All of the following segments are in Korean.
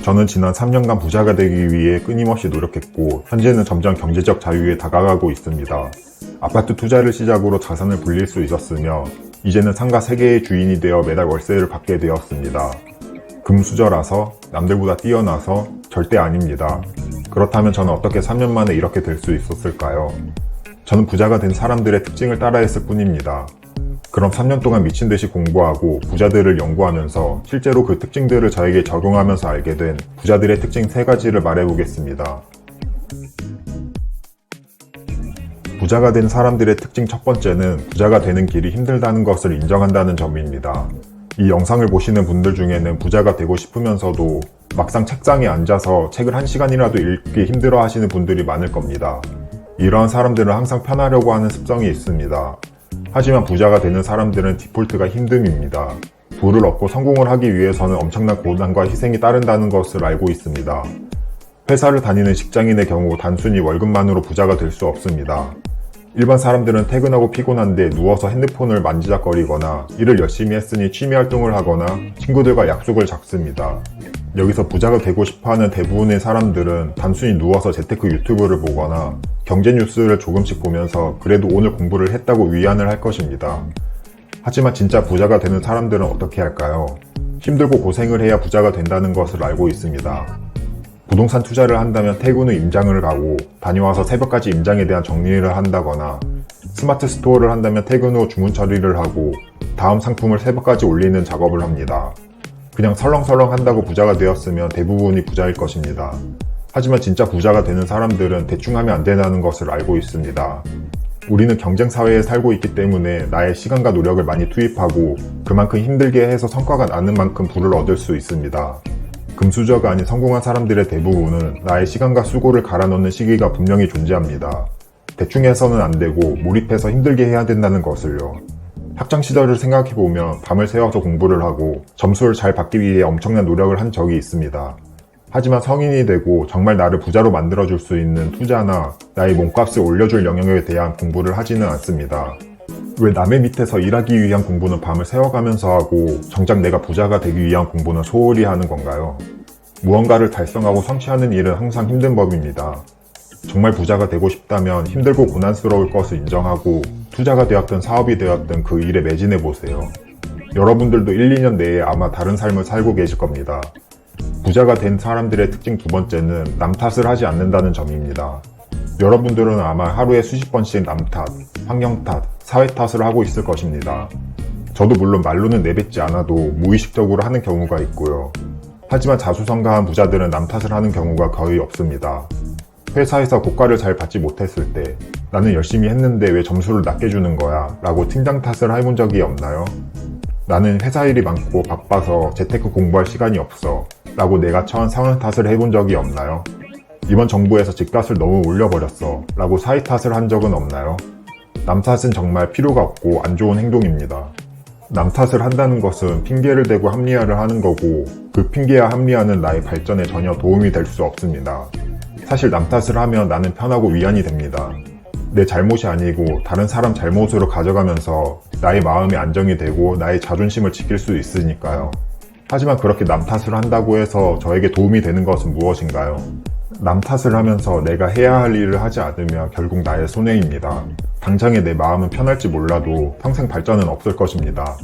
저는 지난 3년간 부자가 되기 위해 끊임없이 노력했고 현재는 점점 경제적 자유에 다가가고 있습니다. 아파트 투자를 시작으로 자산을 불릴 수 있었으며 이제는 상가 3개의 주인이 되어 매달 월세를 받게 되었습니다. 금수저라서 남들보다 뛰어나서 절대 아닙니다. 그렇다면 저는 어떻게 3년 만에 이렇게 될 수 있었을까요? 저는 부자가 된 사람들의 특징을 따라했을 뿐입니다. 그럼 3년 동안 미친 듯이 공부하고 부자들을 연구하면서 실제로 그 특징들을 저에게 적용하면서 알게 된 부자들의 특징 3가지를 말해보겠습니다. 부자가 된 사람들의 특징 첫 번째는 부자가 되는 길이 힘들다는 것을 인정한다는 점입니다. 이 영상을 보시는 분들 중에는 부자가 되고 싶으면서도 막상 책상에 앉아서 책을 1시간이라도 읽기 힘들어 하시는 분들이 많을 겁니다. 이러한 사람들은 항상 편하려고 하는 습성이 있습니다. 하지만 부자가 되는 사람들은 디폴트가 힘듦입니다. 부를 얻고 성공을 하기 위해서는 엄청난 고난과 희생이 따른다는 것을 알고 있습니다. 회사를 다니는 직장인의 경우 단순히 월급만으로 부자가 될 수 없습니다. 일반 사람들은 퇴근하고 피곤한데 누워서 핸드폰을 만지작거리거나 일을 열심히 했으니 취미활동을 하거나 친구들과 약속을 잡습니다. 여기서 부자가 되고 싶어하는 대부분의 사람들은 단순히 누워서 재테크 유튜브를 보거나 경제 뉴스를 조금씩 보면서 그래도 오늘 공부를 했다고 위안을 할 것입니다. 하지만 진짜 부자가 되는 사람들은 어떻게 할까요? 힘들고 고생을 해야 부자가 된다는 것을 알고 있습니다. 부동산 투자를 한다면 퇴근 후 임장을 가고 다녀와서 새벽까지 임장에 대한 정리를 한다거나 스마트 스토어를 한다면 퇴근 후 주문 처리를 하고 다음 상품을 새벽까지 올리는 작업을 합니다. 그냥 설렁설렁 한다고 부자가 되었으면 대부분이 부자일 것입니다. 하지만 진짜 부자가 되는 사람들은 대충 하면 안 된다는 것을 알고 있습니다. 우리는 경쟁사회에 살고 있기 때문에 나의 시간과 노력을 많이 투입하고 그만큼 힘들게 해서 성과가 나는 만큼 부를 얻을 수 있습니다. 금수저가 아닌 성공한 사람들의 대부분은 나의 시간과 수고를 갈아 넣는 시기가 분명히 존재합니다. 대충 해서는 안 되고 몰입해서 힘들게 해야 된다는 것을요. 학창시절을 생각해보면 밤을 새워서 공부를 하고 점수를 잘 받기 위해 엄청난 노력을 한 적이 있습니다. 하지만 성인이 되고 정말 나를 부자로 만들어줄 수 있는 투자나 나의 몸값을 올려줄 영역에 대한 공부를 하지는 않습니다. 왜 남의 밑에서 일하기 위한 공부는 밤을 새워가면서 하고 정작 내가 부자가 되기 위한 공부는 소홀히 하는 건가요? 무언가를 달성하고 성취하는 일은 항상 힘든 법입니다. 정말 부자가 되고 싶다면 힘들고 고난스러울 것을 인정하고 투자가 되었든 사업이 되었든 그 일에 매진해보세요. 여러분들도 1, 2년 내에 아마 다른 삶을 살고 계실 겁니다. 부자가 된 사람들의 특징 두 번째는 남 탓을 하지 않는다는 점입니다. 여러분들은 아마 하루에 수십 번씩 남 탓, 환경 탓, 사회 탓을 하고 있을 것입니다. 저도 물론 말로는 내뱉지 않아도 무의식적으로 하는 경우가 있고요. 하지만 자수성가한 부자들은 남 탓을 하는 경우가 거의 없습니다. 회사에서 고과를 잘 받지 못했을 때 나는 열심히 했는데 왜 점수를 낮게 주는 거야? 라고 팀장 탓을 해본 적이 없나요? 나는 회사 일이 많고 바빠서 재테크 공부할 시간이 없어 라고 내가 처한 상황 탓을 해본 적이 없나요? 이번 정부에서 집값을 너무 올려버렸어 라고 사회 탓을 한 적은 없나요? 남 탓은 정말 필요가 없고 안 좋은 행동입니다. 남 탓을 한다는 것은 핑계를 대고 합리화를 하는 거고 그 핑계와 합리화는 나의 발전에 전혀 도움이 될 수 없습니다. 사실 남 탓을 하면 나는 편하고 위안이 됩니다. 내 잘못이 아니고 다른 사람 잘못으로 가져가면서 나의 마음이 안정이 되고 나의 자존심을 지킬 수 있으니까요. 하지만 그렇게 남 탓을 한다고 해서 저에게 도움이 되는 것은 무엇인가요? 남 탓을 하면서 내가 해야 할 일을 하지 않으면 결국 나의 손해입니다. 당장에 내 마음은 편할지 몰라도 평생 발전은 없을 것입니다.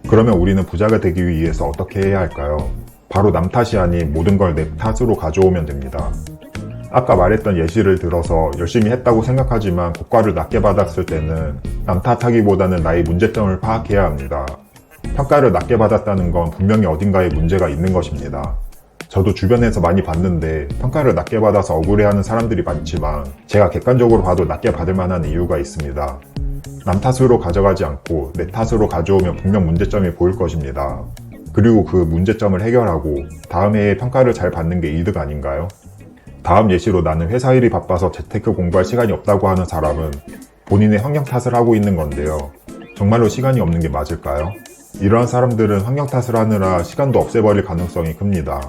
그러면 우리는 부자가 되기 위해서 어떻게 해야 할까요? 바로 남 탓이 아닌 모든 걸 내 탓으로 가져오면 됩니다. 아까 말했던 예시를 들어서 열심히 했다고 생각하지만 고과를 낮게 받았을 때는 남 탓하기보다는 나의 문제점을 파악해야 합니다. 평가를 낮게 받았다는 건 분명히 어딘가에 문제가 있는 것입니다. 저도 주변에서 많이 봤는데 평가를 낮게 받아서 억울해하는 사람들이 많지만 제가 객관적으로 봐도 낮게 받을 만한 이유가 있습니다. 남 탓으로 가져가지 않고 내 탓으로 가져오면 분명 문제점이 보일 것입니다. 그리고 그 문제점을 해결하고 다음 해에 평가를 잘 받는 게 이득 아닌가요? 다음 예시로 나는 회사 일이 바빠서 재테크 공부할 시간이 없다고 하는 사람은 본인의 환경 탓을 하고 있는 건데요. 정말로 시간이 없는 게 맞을까요? 이러한 사람들은 환경 탓을 하느라 시간도 없애버릴 가능성이 큽니다.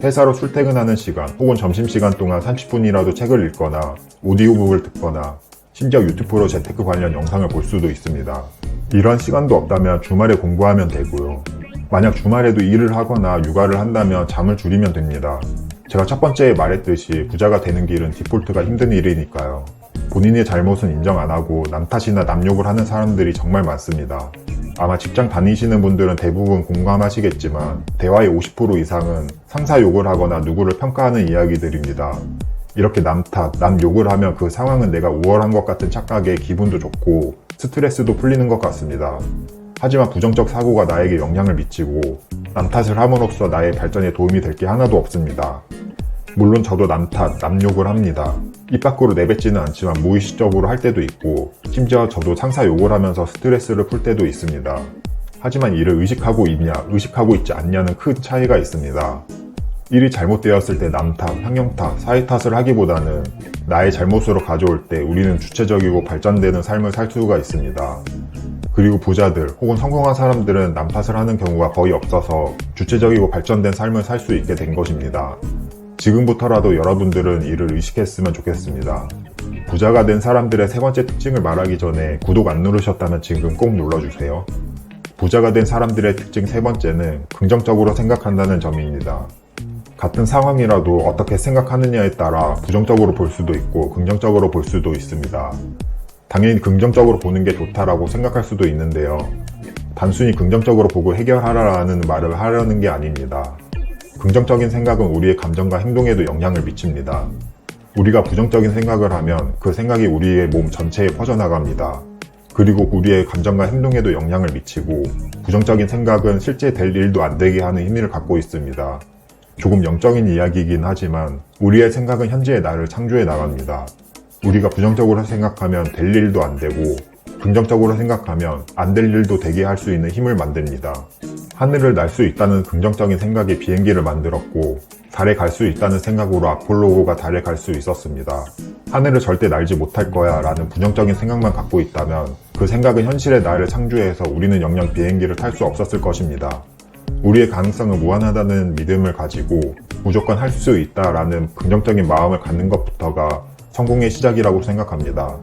회사로 출퇴근하는 시간 혹은 점심시간 동안 30분이라도 책을 읽거나 오디오북을 듣거나 심지어 유튜브로 재테크 관련 영상을 볼 수도 있습니다. 이런 시간도 없다면 주말에 공부하면 되고요. 만약 주말에도 일을 하거나 육아를 한다면 잠을 줄이면 됩니다. 제가 첫 번째에 말했듯이 부자가 되는 길은 디폴트가 힘든 일이니까요. 본인의 잘못은 인정 안 하고 남 탓이나 남 욕을 하는 사람들이 정말 많습니다. 아마 직장 다니시는 분들은 대부분 공감하시겠지만 대화의 50% 이상은 상사 욕을 하거나 누구를 평가하는 이야기들입니다. 이렇게 남 탓, 남 욕을 하면 그 상황은 내가 우월한 것 같은 착각에 기분도 좋고 스트레스도 풀리는 것 같습니다. 하지만 부정적 사고가 나에게 영향을 미치고 남 탓을 함으로써 나의 발전에 도움이 될 게 하나도 없습니다. 물론 저도 남 탓, 남 욕을 합니다. 입 밖으로 내뱉지는 않지만 무의식적으로 할 때도 있고 심지어 저도 상사 욕을 하면서 스트레스를 풀 때도 있습니다. 하지만 이를 의식하고 있냐, 의식하고 있지 않냐는 큰 차이가 있습니다. 일이 잘못되었을 때 남 탓, 환경 탓, 사회 탓을 하기보다는 나의 잘못으로 가져올 때 우리는 주체적이고 발전되는 삶을 살 수가 있습니다. 그리고 부자들 혹은 성공한 사람들은 남 탓을 하는 경우가 거의 없어서 주체적이고 발전된 삶을 살 수 있게 된 것입니다. 지금부터라도 여러분들은 이를 의식했으면 좋겠습니다. 부자가 된 사람들의 세 번째 특징을 말하기 전에 구독 안 누르셨다면 지금 꼭 눌러주세요. 부자가 된 사람들의 특징 세 번째는 긍정적으로 생각한다는 점입니다. 같은 상황이라도 어떻게 생각하느냐에 따라 부정적으로 볼 수도 있고 긍정적으로 볼 수도 있습니다. 당연히 긍정적으로 보는 게 좋다라고 생각할 수도 있는데요. 단순히 긍정적으로 보고 해결하라는 말을 하려는 게 아닙니다. 긍정적인 생각은 우리의 감정과 행동에도 영향을 미칩니다. 우리가 부정적인 생각을 하면 그 생각이 우리의 몸 전체에 퍼져나갑니다. 그리고 우리의 감정과 행동에도 영향을 미치고 부정적인 생각은 실제 될 일도 안 되게 하는 힘을 갖고 있습니다. 조금 영적인 이야기이긴 하지만 우리의 생각은 현재의 나를 창조해 나갑니다. 우리가 부정적으로 생각하면 될 일도 안 되고 긍정적으로 생각하면 안 될 일도 되게 할 수 있는 힘을 만듭니다. 하늘을 날 수 있다는 긍정적인 생각이 비행기를 만들었고 달에 갈 수 있다는 생각으로 아폴로가 달에 갈 수 있었습니다. 하늘을 절대 날지 못할 거야 라는 부정적인 생각만 갖고 있다면 그 생각은 현실의 나를 창조해서 우리는 영영 비행기를 탈 수 없었을 것입니다. 우리의 가능성은 무한하다는 믿음을 가지고 무조건 할 수 있다라는 긍정적인 마음을 갖는 것부터가 성공의 시작이라고 생각합니다.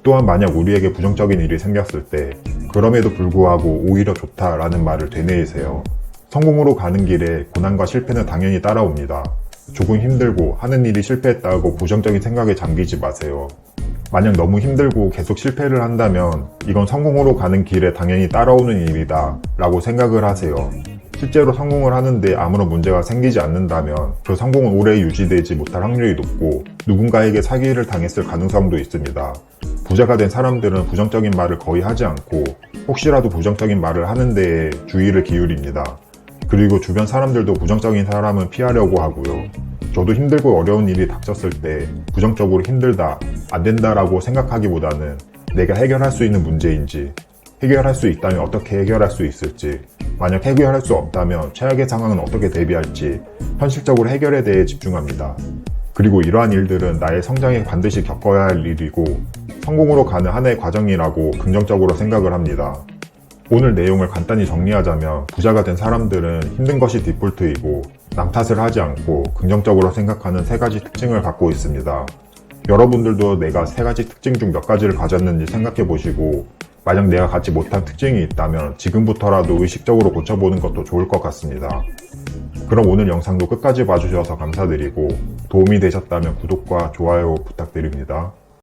또한 만약 우리에게 부정적인 일이 생겼을 때 그럼에도 불구하고 오히려 좋다라는 말을 되뇌이세요. 성공으로 가는 길에 고난과 실패는 당연히 따라옵니다. 조금 힘들고 하는 일이 실패했다고 부정적인 생각에 잠기지 마세요. 만약 너무 힘들고 계속 실패를 한다면 이건 성공으로 가는 길에 당연히 따라오는 일이다 라고 생각을 하세요. 실제로 성공을 하는데 아무런 문제가 생기지 않는다면 그 성공은 오래 유지되지 못할 확률이 높고 누군가에게 사기를 당했을 가능성도 있습니다. 부자가 된 사람들은 부정적인 말을 거의 하지 않고 혹시라도 부정적인 말을 하는 데에 주의를 기울입니다. 그리고 주변 사람들도 부정적인 사람은 피하려고 하고요. 저도 힘들고 어려운 일이 닥쳤을 때 부정적으로 힘들다, 안 된다라고 생각하기보다는 내가 해결할 수 있는 문제인지, 해결할 수 있다면 어떻게 해결할 수 있을지, 만약 해결할 수 없다면 최악의 상황은 어떻게 대비할지 현실적으로 해결에 대해 집중합니다. 그리고 이러한 일들은 나의 성장에 반드시 겪어야 할 일이고 성공으로 가는 하나의 과정이라고 긍정적으로 생각을 합니다. 오늘 내용을 간단히 정리하자면 부자가 된 사람들은 힘든 것이 디폴트이고 남 탓을 하지 않고 긍정적으로 생각하는 세 가지 특징을 갖고 있습니다. 여러분들도 내가 세 가지 특징 중 몇 가지를 가졌는지 생각해 보시고 만약 내가 갖지 못한 특징이 있다면 지금부터라도 의식적으로 고쳐보는 것도 좋을 것 같습니다. 그럼 오늘 영상도 끝까지 봐주셔서 감사드리고 도움이 되셨다면 구독과 좋아요 부탁드립니다.